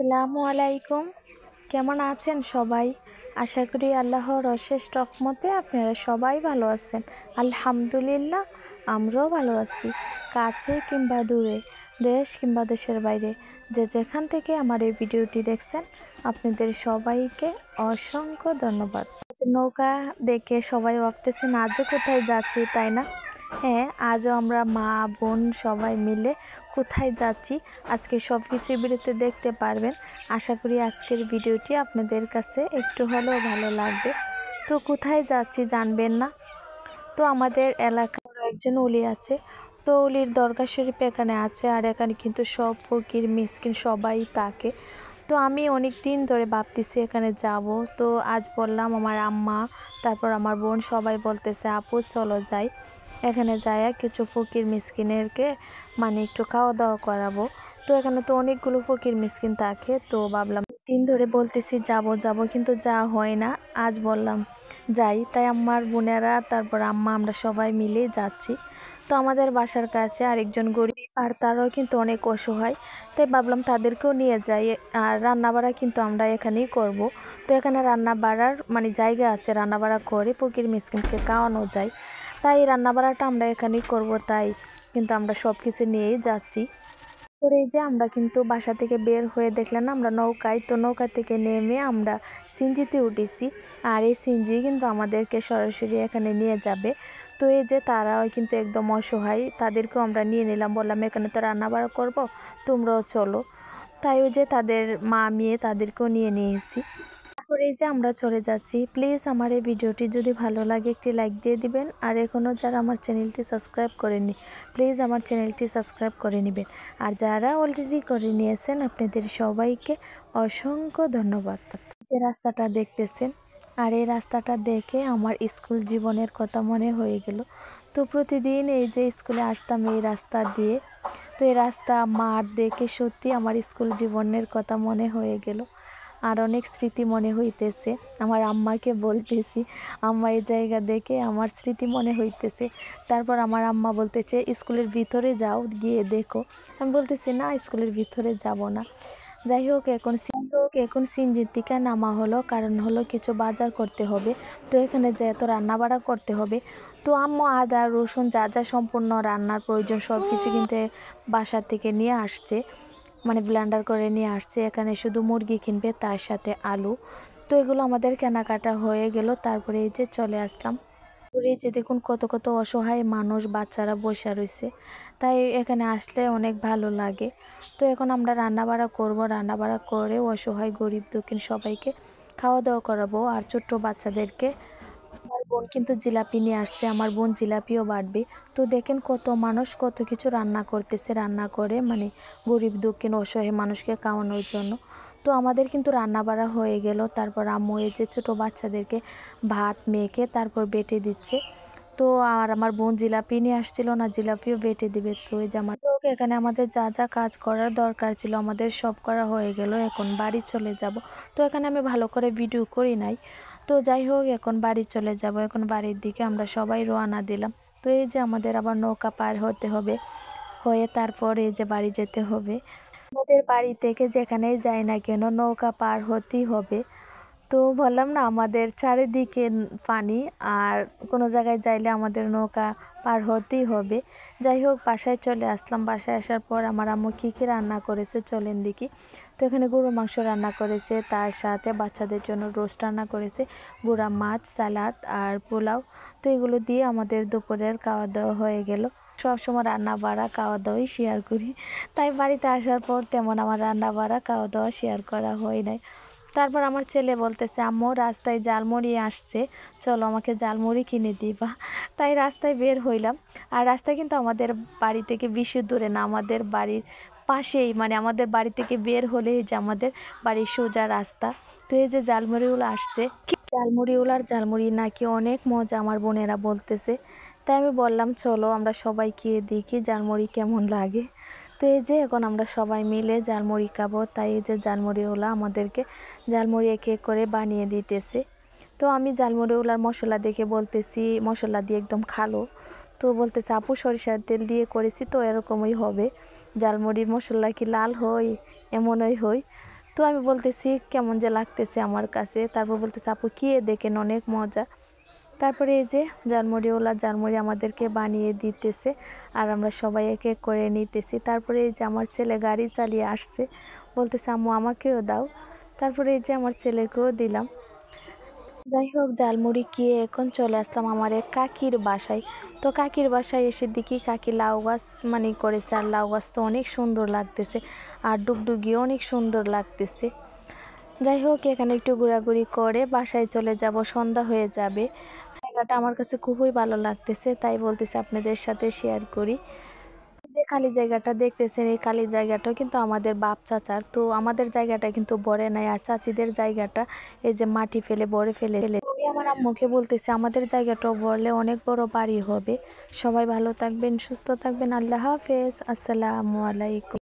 আসসালামু আলাইকুম। কেমন আছেন সবাই? আশা করি আল্লাহর অশেষ রহমতে আপনারা সবাই ভালো আছেন। আলহামদুলিল্লাহ, আমরাও ভালো আছি। কাছে কিংবা দূরে, দেশ কিংবা দেশের বাইরে, যে যেখান থেকে আমার এই ভিডিওটি দেখছেন, আপনাদের সবাইকে অসংখ্য ধন্যবাদ। নৌকা দেখে সবাই ভাবতেছেন আজও কোথায় যাচ্ছি, তাই না? হ্যাঁ, আজও আমরা মা বোন সবাই মিলে কোথায় যাচ্ছি আজকে সব কিছুই ভিডিওতে দেখতে পারবেন। আশা করি আজকের ভিডিওটি আপনাদের কাছে একটু হলেও ভালো লাগবে। তো কোথায় যাচ্ছি জানবেন না? তো আমাদের এলাকার একজন ওলি আছে, তো ওলির দরগা শরীফ এখানে আছে, আর এখানে কিন্তু সব ফকির মিসকিন সবাই থাকে। তো আমি অনেক দিন ধরে ভাবতেছি এখানে যাব। তো আজ বললাম আমার আম্মা, তারপর আমার বোন সবাই বলতেছে আপু চলো যাই, এখানে যায় কিছু ফকির মিসকিনেরকে একটু খাওয়া দাওয়া করাবো। তো এখানে তো অনেকগুলো ফকির মিসকিন থাকে, তো ভাবলাম দিন ধরে বলতেছি যাব যাব, কিন্তু যাওয়া হয় না। আজ বললাম যাই, তাই আমার বোনেরা তারপর আম্মা আমরা সবাই মিলে যাচ্ছি। তো আমাদের বাসার কাছে আরেকজন গরিব, আর তারাও কিন্তু অনেক অসহায়, তাই ভাবলাম তাদেরকেও নিয়ে যাই। আর রান্নাবাড়া কিন্তু আমরা এখানেই করব। তো এখানে রান্না বাড়ার জায়গা আছে, রান্নাবাড়া করে ফকির মিসকিনকে খাওয়ানো যায়, তাই রান্নাবাড়াটা আমরা এখানেই করব। তাই কিন্তু আমরা সব কিছু নিয়েই যাচ্ছি। পরে এই যে আমরা কিন্তু বাসা থেকে বের হয়ে দেখলেন আমরা নৌকায়, তো নৌকা থেকে নেমে আমরা সিনজিতে উঠেছি। আর এই সিনজি কিন্তু আমাদেরকে সরাসরি এখানে নিয়ে যাবে। তো এই যে তারাও কিন্তু একদম অসহায়, তাদেরকেও আমরা নিয়ে নিলাম, বললাম এখানে তো রান্নাবাড়া করব, তোমরাও চলো। তাই ওই যে তাদের মা মেয়ে তাদেরকেও নিয়ে এসেছি। তারপরে এই যে আমরা চলে যাচ্ছি। প্লিজ আমার এই ভিডিওটি যদি ভালো লাগে একটি লাইক দিয়ে দিবেন, আর এখনও যারা আমার চ্যানেলটি সাবস্ক্রাইব করেননি প্লিজ আমার চ্যানেলটি সাবস্ক্রাইব করে নেবেন, আর যারা অলরেডি করে নিয়েছেন আপনাদের সবাইকে অসংখ্য ধন্যবাদ। যে রাস্তাটা দেখতেছেন, আর এই রাস্তাটা দেখে আমার স্কুল জীবনের কথা মনে হয়ে গেল। তো প্রতিদিন এই যে স্কুলে আসতাম এই রাস্তা দিয়ে, তো এই রাস্তা মাঠ দেখে সত্যি আমার স্কুল জীবনের কথা মনে হয়ে গেল, আর অনেক স্মৃতি মনে হইতেছে। আমার আম্মাকে বলতেছি আম্মা এই জায়গা দেখে আমার স্মৃতি মনে হইতেছে। তারপর আমার আম্মা বলতেছে স্কুলের ভিতরে যাও, গিয়ে দেখো। আমি বলতেছি না, স্কুলের ভিতরে যাব না। যাই হোক এখন সিনজির থেকে নামা হলো, কারণ হলো কিছু বাজার করতে হবে। তো এখানে যেহেতু রান্নাবাড়া করতে হবে, তো আম্মু আদা রসুন যা যা সম্পূর্ণ রান্নার প্রয়োজন সব কিছু কিন্তু বাসা থেকে নিয়ে আসছে, ব্লেন্ডার করে নিয়ে আসছে। এখানে শুধু মুরগি কিনবে, তার সাথে আলু। তো এগুলো আমাদের কেনাকাটা হয়ে গেল। তারপরে এই যে চলে আসলাম। এই যে দেখুন কত কত অসহায় মানুষ, বাচ্চারা বসে রয়েছে, তাই এখানে আসলে অনেক ভালো লাগে। তো এখন আমরা রান্নাবাড়া করব, রান্নাবাড়া করে অসহায় গরিব দুঃখী সবাইকে খাওয়া দাওয়া করাবো, আর ছোট্ট বাচ্চাদেরকে। আমার বোন কিন্তু জিলাপি নিয়ে আসছে, আমার বোন জিলাপিও বাটবে। তো দেখেন কত মানুষ কত কিছু রান্না করতেছে, রান্না করে গরিব দুঃখীন অসহায় মানুষকে খাওয়ানোর জন্য। তো আমাদের কিন্তু রান্না বাড়া হয়ে গেল। তারপর আম্মু এই যে ছোটো বাচ্চাদেরকে ভাত মেখে তারপর বেটে দিচ্ছে। তো আর আমার বোন জিলাপি নিয়ে আসছিল না, জিলাপিও বেটে দিবে। তো এই যে এখানে আমাদের যা যা কাজ করার দরকার ছিল আমাদের সব করা হয়ে গেল, এখন বাড়ি চলে যাব। তো এখানে আমি ভালো করে ভিডিও করি নাই। তো যাই হোক এখন বাড়ি চলে যাব, এখন বাড়ির দিকে আমরা সবাই রওনা দিলাম। তো এই যে আমাদের আবার নৌকা পার হতে হবে, হয়ে তারপর এই যে বাড়ি যেতে হবে। আমাদের বাড়ি থেকে যেখানেই যাই না কেন নৌকা পার হতেই হবে। তো বললাম না আমাদের চারিদিকে পানি, আর কোনো জায়গায় যাইলে আমাদের নৌকা পার হতেই হবে। যাই হোক বাসায় চলে আসলাম। বাসায় আসার পর আমার আম্মু কী কী রান্না করেছে চলেন দেখি। তো এখানে গরুর মাংস রান্না করেছে, তার সাথে বাচ্চাদের জন্য রোস্ট রান্না করেছে, গুঁড়া মাছ, সালাদ আর পোলাও। তো এগুলো দিয়ে আমাদের দুপুরের খাওয়া দাওয়া হয়ে গেল। সবসময় রান্না বাড়া খাওয়া দাওয়াই শেয়ার করি, তাই বাড়িতে আসার পর তেমন আমার রান্না বাড়া খাওয়া দাওয়া শেয়ার করা হয় নাই। তারপর আমার ছেলে বলতেছে আম্মু রাস্তায় জালমুড়ি আসছে, চলো আমাকে জালমুড়ি কিনে দিবা। তাই রাস্তায় বের হইলাম। আর রাস্তায় কিন্তু আমাদের বাড়ি থেকে বেশি দূরে না, আমাদের বাড়ির পাশেই, আমাদের বাড়ি থেকে বের হলে যে আমাদের বাড়ির সোজা রাস্তা। তো এই যে জালমুড়িগুলো আসছে, জালমুড়িওলার জালমুড়ি নাকি অনেক মজা আমার বোনেরা বলতেছে। তাই আমি বললাম চলো আমরা সবাই খেয়ে দেখি জালমুড়ি কেমন লাগে। তো এই যে এখন আমরা সবাই মিলে জালমুড়ি খাবো, তাই এই যে জালমুড়িওলা আমাদেরকে জালমুড়ি এক এক করে বানিয়ে দিতেছে। তো আমি জালমুড়িওলার মশলা দেখে বলতেছি মশলা দিয়ে একদম খালো। তো বলতেছে আপু সরিষার তেল দিয়ে করেছি তো এরকমই হবে, জালমুড়ির মশলা কি লাল হয়, এমনই হয়। তো তো আমি বলতেছি কেমন যে লাগতেছে আমার কাছে। তারপর বলতেছে আপু খেয়ে দেখেন অনেক মজা। তারপরে এই যে জারমুড়িওয়ালা জারমুড়ি আমাদেরকে বানিয়ে দিতেছে আর আমরা সবাই এক এক করে নিতেছি। তারপরে এই যে আমার ছেলে গাড়ি চালিয়ে আসছে, বলতেছে আম্মু আমাকেও দাও। তারপরে এই যে আমার ছেলেকেও দিলাম। যাই হোক ঝালমুড়ি খেয়ে এখন চলে আসলাম আমার এক কাকির বাসায়। তো কাকির বাসায় এসে দেখি কাকি লাউ গাছ করেছে, আর লাউ গাছ তো অনেক সুন্দর লাগতেছে আর ডুগডুগিও অনেক সুন্দর লাগতেছে। যাই হোক এখানে একটু ঘোরাঘুরি করে বাসায় চলে যাব, সন্ধ্যা হয়ে যাবে। জায়গাটা আমার কাছে খুবই ভালো লাগতেছে, তাই বলতেছি আপনাদের সাথে শেয়ার করি। যে খালি জায়গাটা দেখতেছেন এই খালি জায়গাটাও কিন্তু আমাদের বাপ চাচার। তো আমাদের জায়গাটা কিন্তু ভরে নাই, আর চাচিদের জায়গাটা এই যে মাটি ফেলে ভরে ফেলে। আমি আমার আম্মুকে বলতেছি আমাদের জায়গাটাও ভরলে অনেক বড় বাড়ি হবে। সবাই ভালো থাকবেন, সুস্থ থাকবেন। আল্লাহ হাফেজ, আসসালামু আলাইকুম।